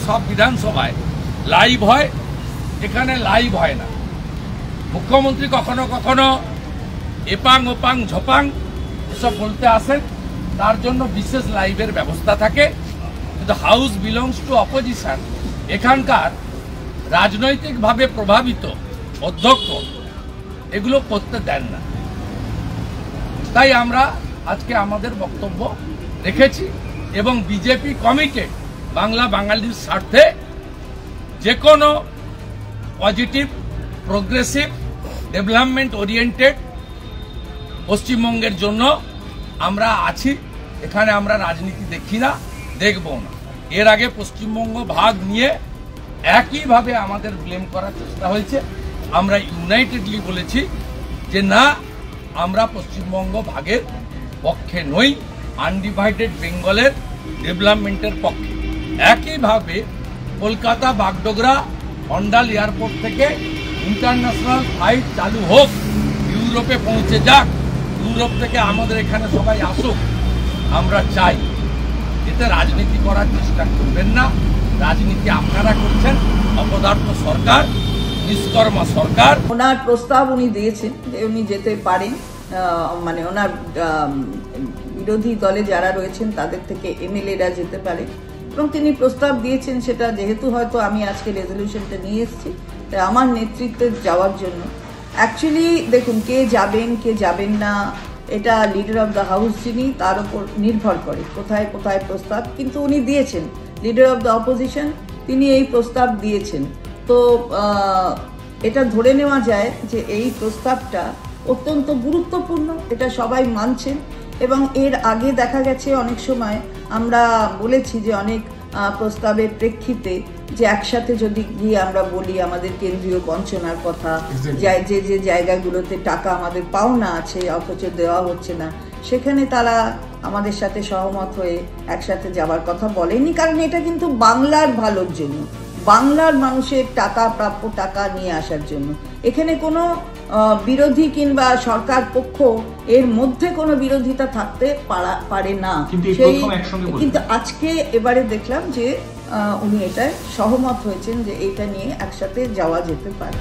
সব বিধানসভায় লাইভ হয়, এখানে লাইভ হয় না। মুখ্যমন্ত্রী কখনো কখনো এপাং ওপাং ঝপাং এসব বলতে আসেন, তার জন্য বিশেষ লাইভের ব্যবস্থা থাকে। কিন্তু হাউস বিলংস টু অপোজিশন, এখানকার রাজনৈতিকভাবে প্রভাবিত অধ্যক্ষ এগুলো করতে দেন না। তাই আমরা আজকে আমাদের বক্তব্য রেখেছি এবং বিজেপি কমিটেড বাংলা বাঙালির স্বার্থে যে কোনো পজিটিভ, প্রোগ্রেসিভ, ডেভেলপমেন্ট ওরিয়েন্টেড পশ্চিমবঙ্গের জন্য আমরা আছি। এখানে আমরা রাজনীতি দেখি না, দেখব না। এর আগে পশ্চিমবঙ্গ ভাগ নিয়ে একইভাবে আমাদের ব্লেম করার চেষ্টা হয়েছে। আমরা ইউনাইটেডলি বলেছি যে না, আমরা পশ্চিমবঙ্গ ভাগের পক্ষে নই, আনডিভাইডেড বেঙ্গলের ডেভেলপমেন্টের পক্ষে। একইভাবে কলকাতা বাগডোগরা অন্ডাল এয়ারপোর্ট থেকে ইন্টারন্যাশনাল ফ্লাইট চালু হোক, ইউরোপে পৌঁছে যাক, ইউরোপ থেকে আমাদের এখানে সবাই আসুক, আমরা চাই। এতে রাজনীতি করার চেষ্টা করবেন না। রাজনীতি আপনারা করছেন, অপদার্থ সরকার, নিষ্কর্মা সরকার। ওনার প্রস্তাব উনি দিয়েছেন যে উনি যেতে পারেন, মানে ওনার বিরোধী দলে যারা রয়েছেন তাদের থেকে এমএলএরা যেতে পারে এবং তিনি প্রস্তাব দিয়েছেন। সেটা যেহেতু হয়তো আমি আজকে রেজলিউশনটা নিয়ে এসেছি, তাই আমার নেতৃত্বে যাওয়ার জন্য। অ্যাকচুয়ালি দেখুন, কে যাবেন কে যাবেন না এটা লিডার অফ দ্য হাউস যিনি, তার উপর নির্ভর করে কোথায় কোথায় প্রস্তাব। কিন্তু উনি দিয়েছেন, লিডার অফ দ্য অপোজিশন, তিনি এই প্রস্তাব দিয়েছেন। তো এটা ধরে নেওয়া যায় যে এই প্রস্তাবটা অত্যন্ত গুরুত্বপূর্ণ, এটা সবাই মানছেন। এবং এর আগে দেখা গেছে অনেক সময় আমরা বলেছি যে অনেক প্রস্তাবের প্রেক্ষিতে যে একসাথে যদি গিয়ে আমরা বলি আমাদের কেন্দ্রীয় বঞ্চনার কথা, যে যে জায়গাগুলোতে টাকা আমাদের পাওনা আছে অথচ দেওয়া হচ্ছে না, সেখানে তারা আমাদের সাথে সহমত হয়ে একসাথে যাওয়ার কথা বলেনি। কারণ এটা কিন্তু বাংলার ভালোর জন্য, বাংলার মানুষের টাকা, প্রাপ্য টাকা নিয়ে আসার জন্য। এখানে কোনো বিরোধী কিংবা সরকার পক্ষ এর মধ্যে কোনো বিরোধিতা থাকতে পারে না। কিন্তু আজকে এবারে দেখলাম যে উনি এটায় সহমত হয়েছেন যে এটা নিয়ে একসাথে যাওয়া যেতে পারে।